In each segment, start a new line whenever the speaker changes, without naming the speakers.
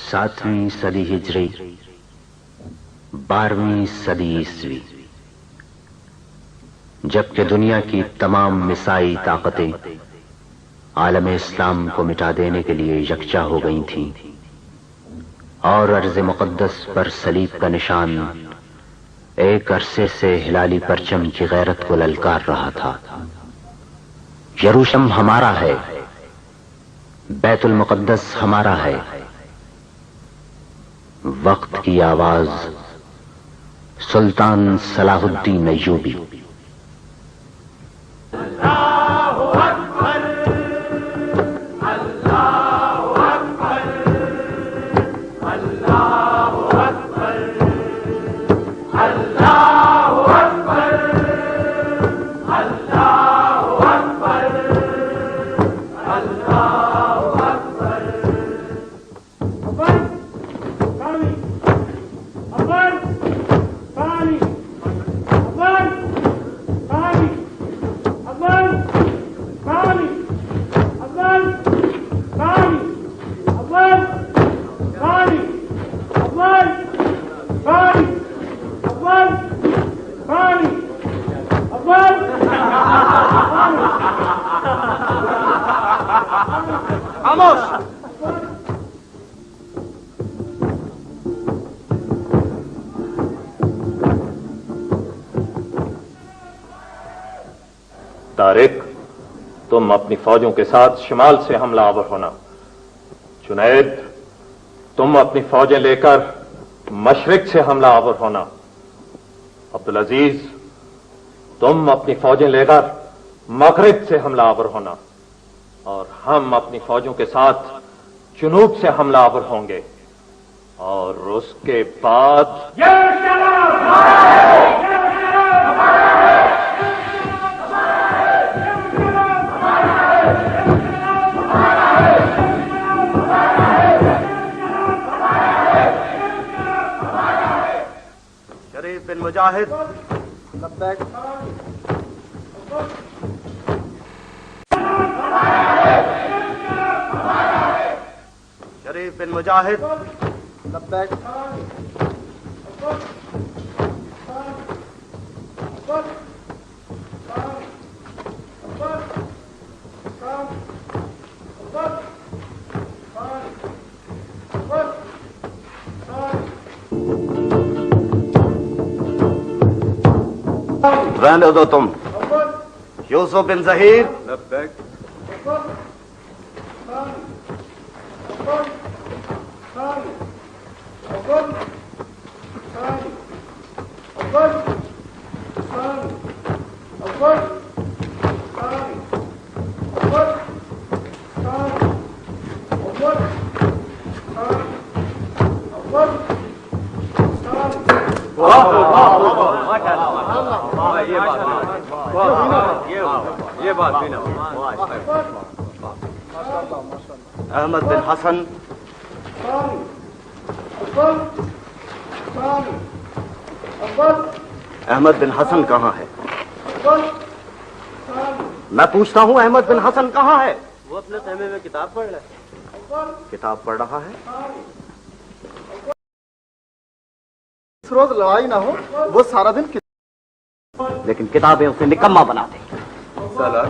7ویں صدی ہجری 12ویں صدی عیسوی، جبکہ دنیا کی تمام مسائی طاقتیں عالم اسلام کو مٹا دینے کے لیے یکجا ہو گئی تھیں اور ارض مقدس پر صلیب کا نشان ایک عرصے سے ہلالی پرچم کی غیرت کو للکار رہا تھا۔ یروشلم ہمارا ہے، بیت المقدس ہمارا ہے۔ وقت کی آواز، سلطان صلاح الدین ایوبی۔
طارق، تم اپنی فوجوں کے ساتھ شمال سے حملہ آور ہونا۔ جنید، تم اپنی فوجیں لے کر مشرق سے حملہ آور ہونا۔ عبدالعزیز، تم اپنی فوجیں لے کر مغرب سے حملہ آور ہونا، اور ہم اپنی فوجوں کے ساتھ جنوب سے حملہ آور ہوں گے، اور اس کے بعد
شریف بن مجاہد، لبیک۔ شریف بن مجاہد، لبیک۔
رہنے دو تم۔ یوسف بن ظہیر،
لبیک۔
احمد بن حسن، احمد بن حسن کہاں ہے؟ میں پوچھتا ہوں احمد بن حسن کہاں ہے؟
وہ اپنے خیمے میں کتاب پڑھ رہا ہے۔
کتاب پڑھ رہا ہے؟
اس روز لڑائی نہ ہو، وہ سارا دن
لیکن کتابیں اسے نکما بنا دیں۔
سالار،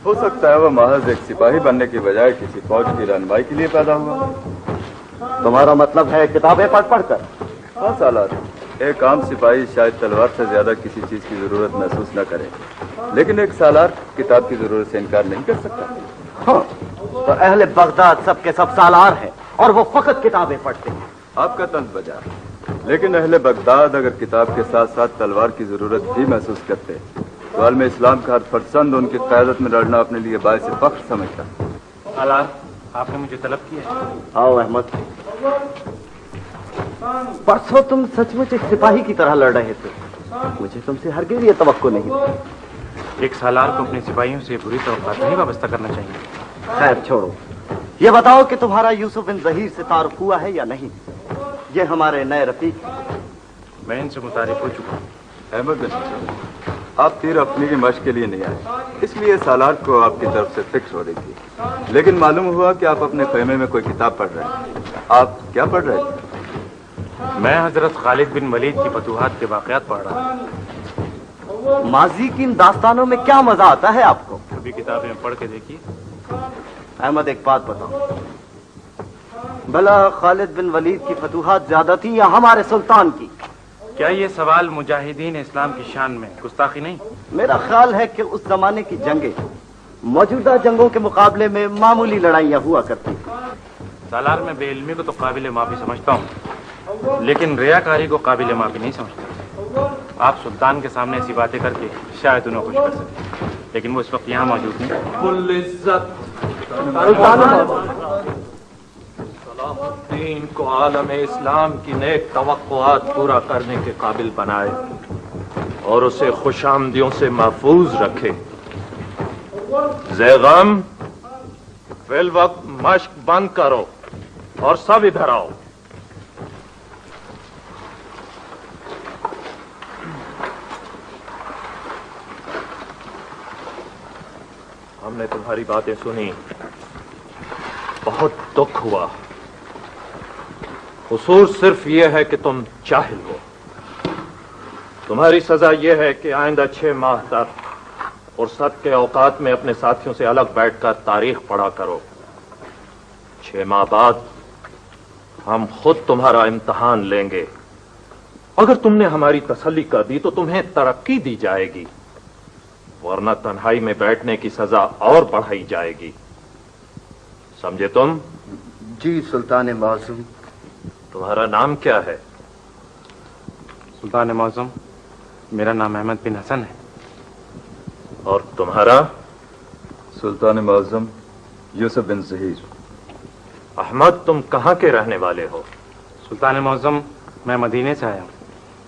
ہو سکتا ہے وہ محض ایک سپاہی بننے کی بجائے کسی فوج کی رہنمائی کے لیے پیدا ہوا۔
تمہارا مطلب ہے کتابیں پڑھ پڑھ کر؟
ہاں سالار، ایک عام سپاہی شاید تلوار سے زیادہ کسی چیز کی ضرورت محسوس نہ کرے، لیکن ایک سالار کتاب کی ضرورت سے انکار نہیں کر سکتا۔
ہاں، تو اہل بغداد سب کے سب سالار ہیں اور وہ فقط کتابیں پڑھتے ہیں۔
آپ کا طنز بجا، لیکن اہل بغداد اگر کتاب کے ساتھ ساتھ تلوار کی ضرورت بھی محسوس کرتے تو عالم اسلام کا ہر فرزند ان کی قیادت میں لڑنا اپنے لیے باعث فخر سمجھتا۔
سالار، آپ نے مجھے طلب کیا ہے۔
آؤ احمد، پرسوں تم سچ مچ ایک سپاہی کی طرح لڑ رہے تھے، مجھے تم سے ہرگز یہ توقع نہیں تھی۔
ایک سالار کو اپنے سپاہیوں سے بری توقعات نہیں وابستہ کرنا چاہیے۔
خیر چھوڑو، یہ بتاؤ کہ تمہارا یوسف بن ظہیر سے تعارف ہوا ہے یا نہیں؟ یہ ہمارے نئے رفیق۔
میں ان سے متعارف ہو چکا ہوں۔
احمد بن حسن، آپ تیر اپنی کی مشق کے لیے نہیں آئے، اس لیے سالار کو آپ کی طرف سے فکر ہو رہی تھی، لیکن معلوم ہوا کہ آپ اپنے خیمے میں کوئی کتاب پڑھ رہے ہیں۔ آپ کیا پڑھ رہے تھے؟
میں حضرت خالد بن ولید کی فتوحات کے واقعات پڑھ رہا ہوں۔
ماضی کی ان داستانوں میں کیا مزہ آتا ہے آپ کو؟
کبھی کتابیں پڑھ کے دیکھیے۔
احمد ایک بات بتاؤ، بھلا خالد بن ولید کی فتوحات زیادہ تھی یا ہمارے سلطان کی؟
کیا یہ سوال مجاہدین اسلام کی شان میں گستاخی نہیں؟
میرا خیال ہے کہ اس زمانے کی جنگیں موجودہ جنگوں کے مقابلے میں معمولی لڑائیاں ہوا کرتی تھیں۔
سالار میں بے علمی کو تو قابل معافی سمجھتا ہوں، لیکن ریاکاری کو قابل معافی نہیں سمجھتا۔ آپ سلطان کے سامنے ایسی باتیں کر کے شاید انہیں خوش کر سکیں، لیکن وہ اس وقت یہاں موجود نہیں۔
کل عزت صلاح الدین کو عالم اسلام کی نیک توقعات پورا کرنے کے قابل بنائے اور اسے خوش آمدیوں سے محفوظ رکھے۔ زیغم فی الوقت مشق بند کرو اور سب ادھر آؤ۔ ہم نے تمہاری باتیں سنی، بہت دکھ ہوا۔ قصور صرف یہ ہے کہ تم جاہل ہو۔ تمہاری سزا یہ ہے کہ آئندہ 6 ماہ تک فرصت کے اوقات میں اپنے ساتھیوں سے الگ بیٹھ کر تاریخ پڑھا کرو۔ 6 ماہ بعد ہم خود تمہارا امتحان لیں گے۔ اگر تم نے ہماری تسلی کر دی تو تمہیں ترقی دی جائے گی، ورنہ تنہائی میں بیٹھنے کی سزا اور بڑھائی جائے گی۔ سمجھے تم؟
جی سلطان معظم۔
تمہارا نام کیا ہے؟
سلطان معظم، میرا نام احمد بن حسن ہے۔
اور تمہارا؟
سلطان معظم یوسف بن ظہیر۔
احمد، تم کہاں کے رہنے والے ہو؟
سلطان معظم، میں مدینے سے آیا ہوں۔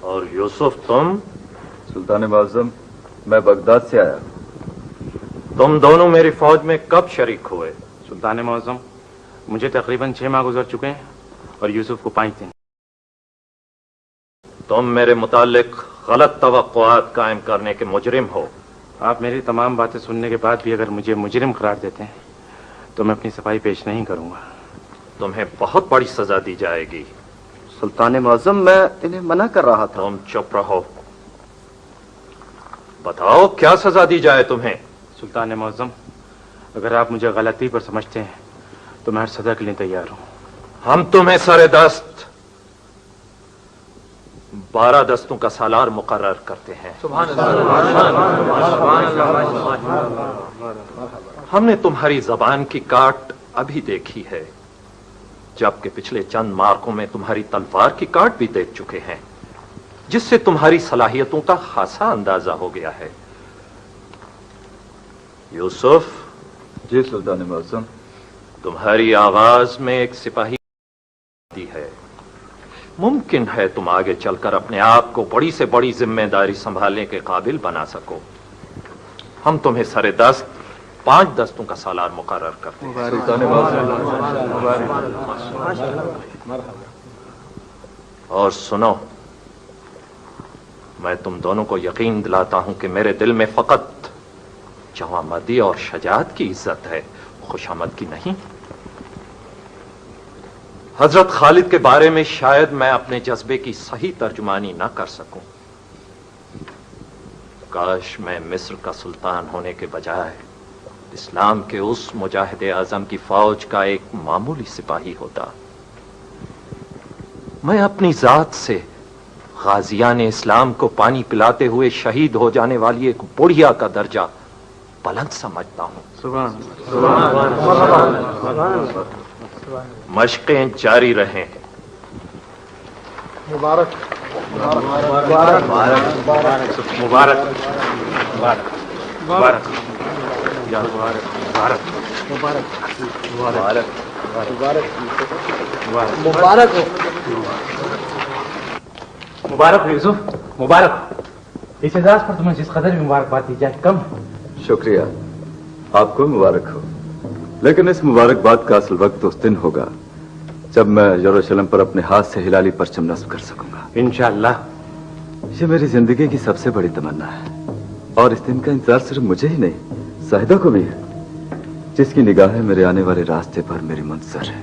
اور یوسف تم؟
سلطان معظم میں بغداد سے آیا ہوں۔
تم دونوں میری فوج میں کب شریک ہوئے؟
سلطان معظم، مجھے تقریباً 6 ماہ گزر چکے ہیں اور یوسف کو 5 دن۔
تم میرے متعلق غلط توقعات قائم کرنے کے مجرم ہو۔
آپ میری تمام باتیں سننے کے بعد بھی اگر مجھے مجرم قرار دیتے ہیں تو میں اپنی صفائی پیش نہیں کروں گا۔
تمہیں بہت بڑی سزا دی جائے گی۔
سلطان معظم میں انہیں منع کر رہا تھا۔
تم چپ رہو، بتاؤ کیا سزا دی جائے تمہیں؟
سلطان معظم، اگر آپ مجھے غلطی پر سمجھتے ہیں تو میں ہر سزا کے لیے تیار ہوں۔
ہم تمہیں سر دست 12 دستوں کا سالار مقرر کرتے ہیں۔ ہم نے تمہاری زبان کی کاٹ ابھی دیکھی ہے، جبکہ پچھلے چند مارکوں میں تمہاری تلوار کی کاٹ بھی دیکھ چکے ہیں، جس سے تمہاری صلاحیتوں کا خاصا اندازہ ہو گیا ہے۔ یوسف،
جی سلطان معظم۔
تمہاری آواز میں ایک سپاہی ہے، ممکن ہے تم آگے چل کر اپنے آپ کو بڑی سے بڑی ذمہ داری سنبھالنے کے قابل بنا سکو۔ ہم تمہیں سر دست 5 دستوں کا سالار مقرر کرتے ہیں۔
سلطان معظم
اور سنو، میں تم دونوں کو یقین دلاتا ہوں کہ میرے دل میں فقط جوانمردی اور شجاعت کی عزت ہے، خوشامد کی نہیں۔ حضرت خالد کے بارے میں شاید میں اپنے جذبے کی صحیح ترجمانی نہ کر سکوں۔ کاش میں مصر کا سلطان ہونے کے بجائے اسلام کے اس مجاہد اعظم کی فوج کا ایک معمولی سپاہی ہوتا۔ میں اپنی ذات سے غازیان اسلام کو پانی پلاتے ہوئے شہید ہو جانے والی ایک بڑھیا کا درجہ بلند سمجھتا ہوں۔ مشقیں جاری رہیں۔
مبارک
مبارک مبارک مبارک یا مبارک مبارک
مبارک
مبارک
مبارک
مبارک یوسف، مبارک۔ اس اعزاز پر تمہیں جس قدر بھی مبارکباد دی جائے کم ہے۔
شکریہ، آپ کو مبارک ہو، لیکن اس مبارکباد کا اصل وقت اس دن ہوگا جب میں یروشلم پر اپنے ہاتھ سے ہلالی پرچم نصب کر سکوں گا
انشاءاللہ۔
یہ میری زندگی کی سب سے بڑی تمنا ہے، اور اس دن کا انتظار صرف مجھے ہی نہیں، زاہدہ کو بھی ہے، جس کی نگاہیں میرے آنے والے راستے پر میری منتظر ہے۔